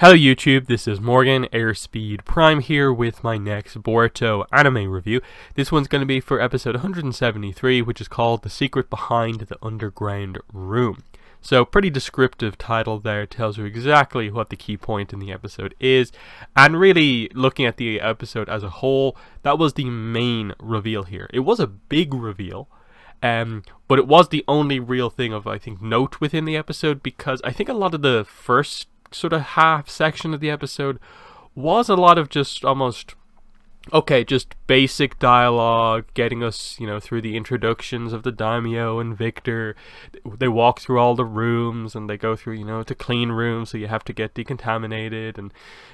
Hello YouTube, this is Morgan, Airspeed Prime here with my next Boruto anime review. This one's going to be for episode 173, which is called The Secret Behind the Underground Room. So pretty descriptive title there, tells you exactly what the key point in the episode is, and really looking at the episode as a whole, that was the main reveal here. It was a big reveal, but it was the only real thing of, I think, note within the episode, because I think a lot of the first sort of half section of the episode was a lot of just almost just basic dialogue, getting us, through the introductions of the daimyo and Victor. They walk through all the rooms and they go through, to clean rooms, so you have to get decontaminated, and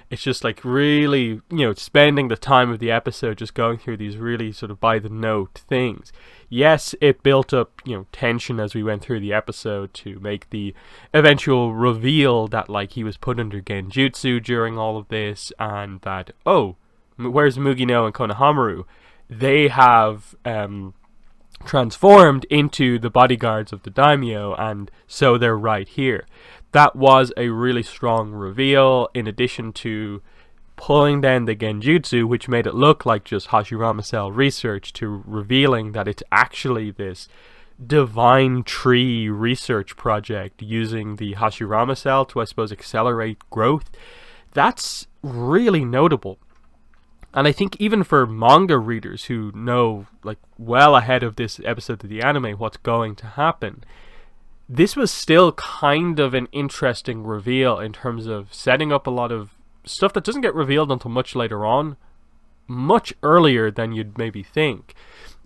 it's just like really, spending the time of the episode just going through these really sort of by the note things. Yes, it built up, tension as we went through the episode to make the eventual reveal that, like, he was put under genjutsu during all of this, and that, where's Mugino and Konohamaru? They have transformed into the bodyguards of the daimyo, and so they're right here. That was a really strong reveal, in addition to pulling down the genjutsu, which made it look like just Hashirama Cell research, to revealing that it's actually this divine tree research project using the Hashirama Cell to, I suppose, accelerate growth. That's really notable. And I think even for manga readers who know, like, well ahead of this episode of the anime what's going to happen, this was still kind of an interesting reveal in terms of setting up a lot of stuff that doesn't get revealed until much later on, much earlier than you'd maybe think.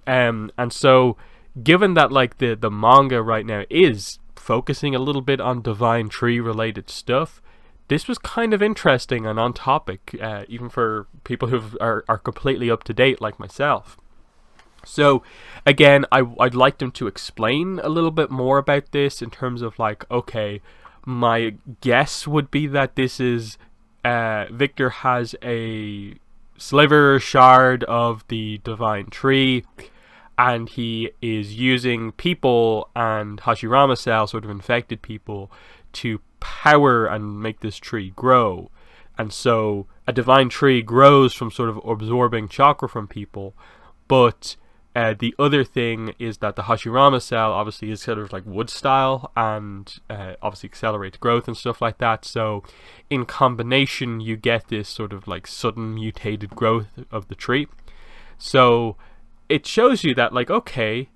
And so, given that, like, the manga right now is focusing a little bit on divine tree related stuff, this was kind of interesting and on topic, even for people who are completely up to date like myself. So, again, I'd like them to explain a little bit more about this in terms of, like, okay, my guess would be that this is Victor has a shard of the divine tree, and he is using people and Hashirama Cell, sort of infected people, to power and make this tree grow. And so a divine tree grows from sort of absorbing chakra from people, but the other thing is that the Hashirama Cell obviously is sort of like wood style, and obviously accelerates growth and stuff like that. So in combination, you get this sort of like sudden mutated growth of the tree. So it shows you that, like, okay,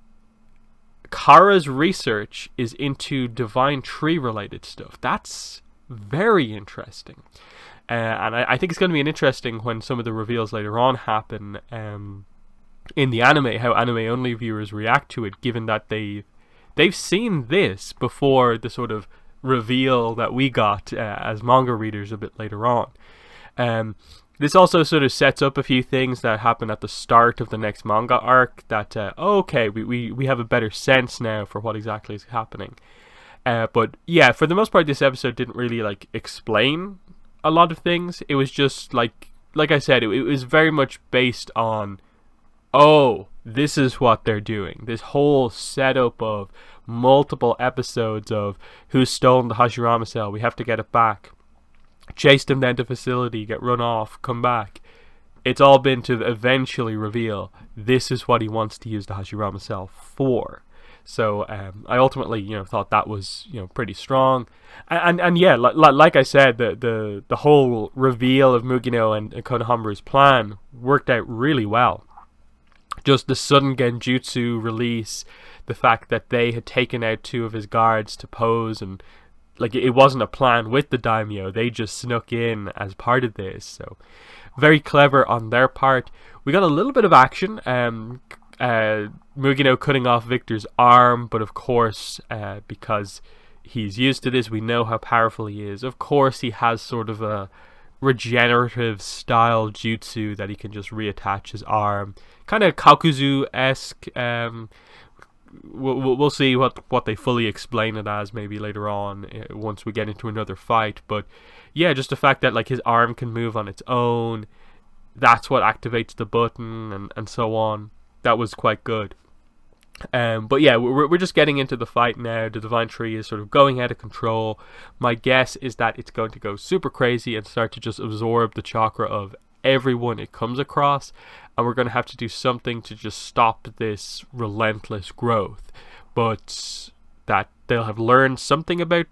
Kara's research is into divine tree related stuff. That's very interesting. And I think it's going to be an interesting when some of the reveals later on happen in the anime, how anime only viewers react to it, given that they've seen this before the sort of reveal that we got as manga readers a bit later on. This also sort of sets up a few things that happen at the start of the next manga arc that, we have a better sense now for what exactly is happening. But yeah, for the most part, this episode didn't really, like, explain a lot of things. It was just, like I said, it was very much based on, this is what they're doing. This whole setup of multiple episodes of who's stolen the Hashirama Cell, we have to get it back. Chase them down to facility, get run off, come back. It's all been to eventually reveal this is what he wants to use the Hashirama Cell for. So I ultimately, thought that was, pretty strong. And yeah, like I said, the whole reveal of Mugino and Konohamaru's plan worked out really well. Just the sudden genjutsu release, the fact that they had taken out two of his guards to pose, and, like, it wasn't a plan with the daimyo, they just snuck in as part of this. So very clever on their part. We got a little bit of action, Mugino cutting off Victor's arm, but of course, because he's used to this, we know how powerful he is. Of course, he has sort of a regenerative style jutsu that he can just reattach his arm, kind of Kakuzu-esque. We'll see what they fully explain it as maybe later on, once we get into another fight. But yeah, just the fact that, like, his arm can move on its own, that's what activates the button, and so on. That was quite good. But yeah, we're just getting into the fight now. The Divine Tree is sort of going out of control. My guess is that it's going to go super crazy and start to just absorb the chakra of everyone it comes across, and we're going to have to do something to just stop this relentless growth. But that they'll have learned something about,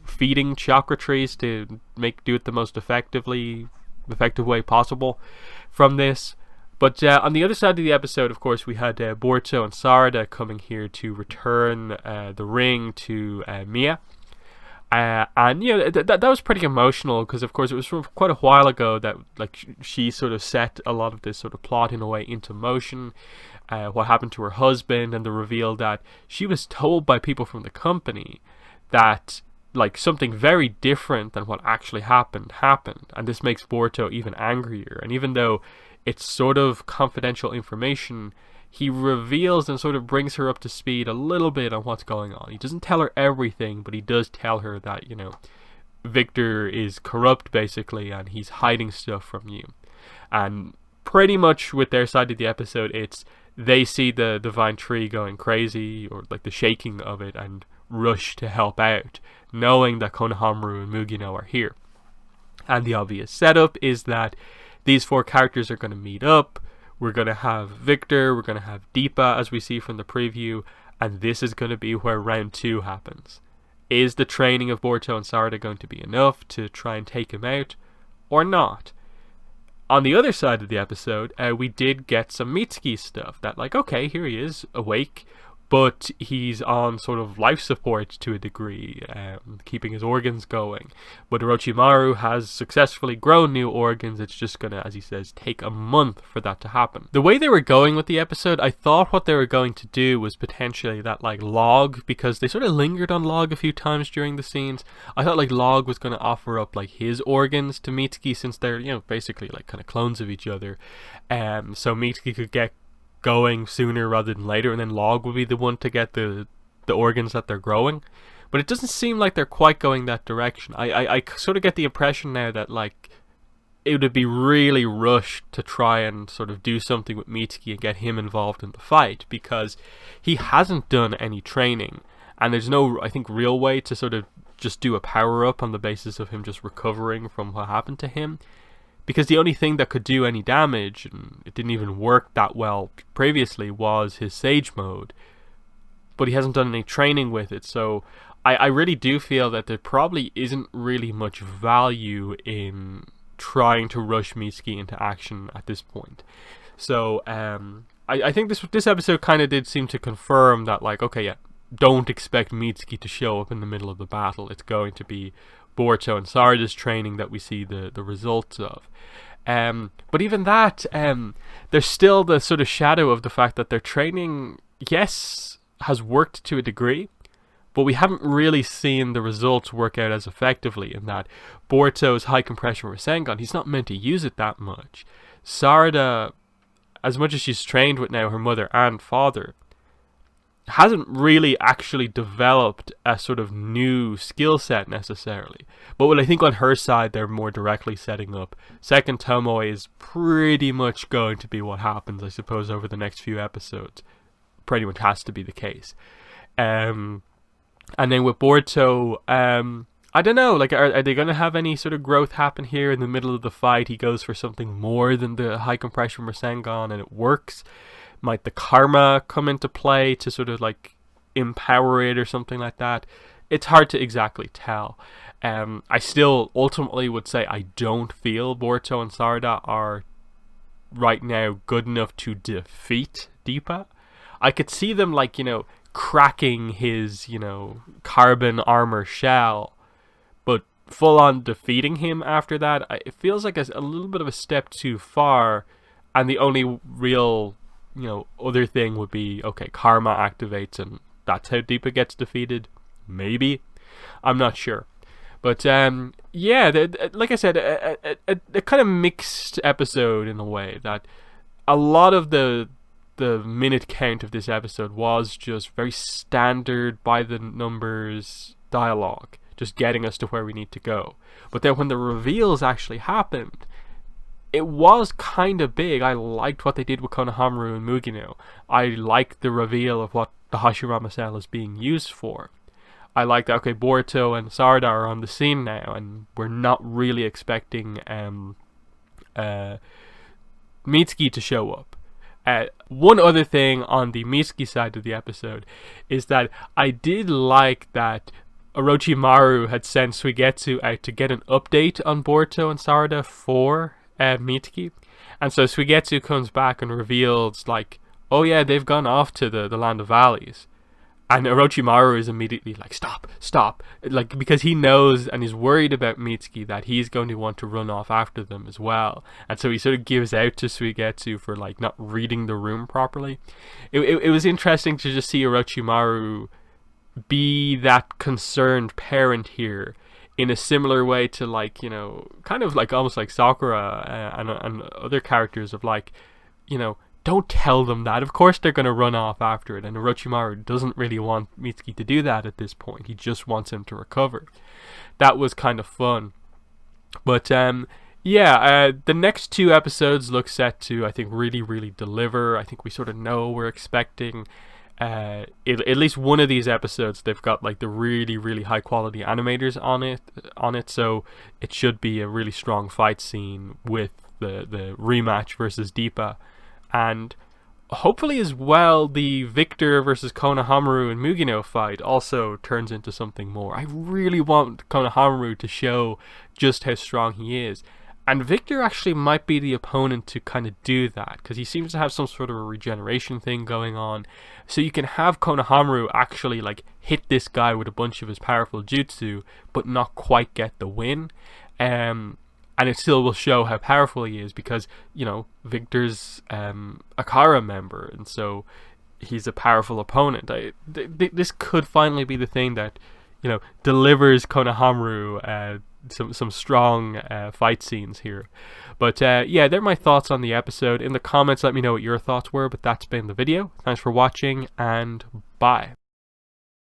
feeding chakra trees to do it the most effective way possible from this. But on the other side of the episode, of course, we had Boruto and Sarada coming here to return the ring to Mia. And that was pretty emotional, because of course it was from quite a while ago that she sort of set a lot of this sort of plot in a way into motion. What happened to her husband, and the reveal that she was told by people from the company that something very different than what actually happened, and this makes Boruto even angrier. And even though it's sort of confidential information, he reveals and sort of brings her up to speed a little bit on what's going on. He doesn't tell her everything, but he does tell her that, Victor is corrupt basically, and he's hiding stuff from you. And pretty much with their side of the episode, it's they see the Divine Tree going crazy, or the shaking of it, and rush to help out, knowing that Konohamaru and Mugino are here. And the obvious setup is that these four characters are going to meet up. We're going to have Victor, we're going to have Deepa, as we see from the preview, and this is going to be where round 2 happens. Is the training of Boruto and Sarada going to be enough to try and take him out, or not? On the other side of the episode, we did get some Mitsuki stuff. That okay, here he is, awake, but he's on sort of life support to a degree, keeping his organs going. But Orochimaru has successfully grown new organs. It's just gonna, as he says, take a month for that to happen. The way they were going with the episode, I thought what they were going to do was potentially that Log, because they sort of lingered on Log a few times during the scenes. I thought Log was going to offer up his organs to Mitsuki, since they're basically kind of clones of each other, so Mitsuki could get going sooner rather than later, and then Log will be the one to get the organs that they're growing. But it doesn't seem like they're quite going that direction. I sort of get the impression now that it would be really rushed to try and sort of do something with Mitsuki and get him involved in the fight, because he hasn't done any training, and there's no, I think, real way to sort of just do a power up on the basis of him just recovering from what happened to him. Because the only thing that could do any damage, and it didn't even work that well previously, was his Sage Mode. But he hasn't done any training with it, so I really do feel that there probably isn't really much value in trying to rush Mitsuki into action at this point. So I think this episode kind of did seem to confirm that, okay, yeah, don't expect Mitsuki to show up in the middle of the battle. It's going to be Boruto and Sarada's training that we see the results of. But even that, there's still the sort of shadow of the fact that their training, yes, has worked to a degree, but we haven't really seen the results work out as effectively, in that Boruto's high compression Rasengan, he's not meant to use it that much. Sarada, as much as she's trained with now her mother and father, hasn't really actually developed a sort of new skill set necessarily. But what I think on her side, they're more directly setting up Second Tomoe is pretty much going to be what happens, I suppose, over the next few episodes. Pretty much has to be the case. And then with Boruto, I don't know, are they going to have any sort of growth happen here in the middle of the fight? He goes for something more than the high compression Rasengan, and it works. Might the karma come into play to sort of empower it or something like that? It's hard to exactly tell. I still ultimately would say I don't feel Boruto and Sarada are right now good enough to defeat Deepa. I could see them cracking his carbon armor shell, but full on defeating him after that, it feels like a little bit of a step too far. And the only real other thing would be, okay, karma activates and that's how Deepa gets defeated. Maybe. I'm not sure. But, yeah, like I said, a kind of mixed episode in a way, that a lot of the minute count of this episode was just very standard, by the numbers dialogue, just getting us to where we need to go. But then when the reveals actually happened, it was kind of big. I liked what they did with Konohamaru and Mugino. I liked the reveal of what the Hashirama cell is being used for. I like that, okay, Boruto and Sarada are on the scene now, and we're not really expecting Mitsuki to show up. One other thing on the Mitsuki side of the episode is that I did like that Orochimaru had sent Suigetsu out to get an update on Boruto and Sarada for Mitsuki. And so Suigetsu comes back and reveals, like, oh yeah, they've gone off to the Land of Valleys. And Orochimaru is immediately like, stop. Like, because he knows and is worried about Mitsuki, that he's going to want to run off after them as well. And so he sort of gives out to Suigetsu for, like, not reading the room properly. It was interesting to just see Orochimaru be that concerned parent here, in a similar way to, like, you know, kind of like almost like Sakura and other characters of, like, you know, don't tell them that. Of course they're going to run off after it. And Orochimaru doesn't really want Mitsuki to do that at this point. He just wants him to recover. That was kind of fun. But the next 2 episodes look set to, I think, really, really deliver. I think we sort of know we're expecting at least one of these episodes. They've got, like, the really, really high quality animators on it. So it should be a really strong fight scene with the rematch versus Deepa. And hopefully as well, the Victor versus Konohamaru and Mugino fight also turns into something more. I really want Konohamaru to show just how strong he is. And Victor actually might be the opponent to kind of do that, because he seems to have some sort of a regeneration thing going on. So you can have Konohamaru actually, like, hit this guy with a bunch of his powerful jutsu, but not quite get the win. And it still will show how powerful he is, because, you know, Victor's Akara member, and so he's a powerful opponent. This could finally be the thing that, you know, delivers Konohamaru some strong fight scenes here. But they're my thoughts on the episode. In the comments, let me know what your thoughts were. But that's been the video. Thanks for watching, and bye.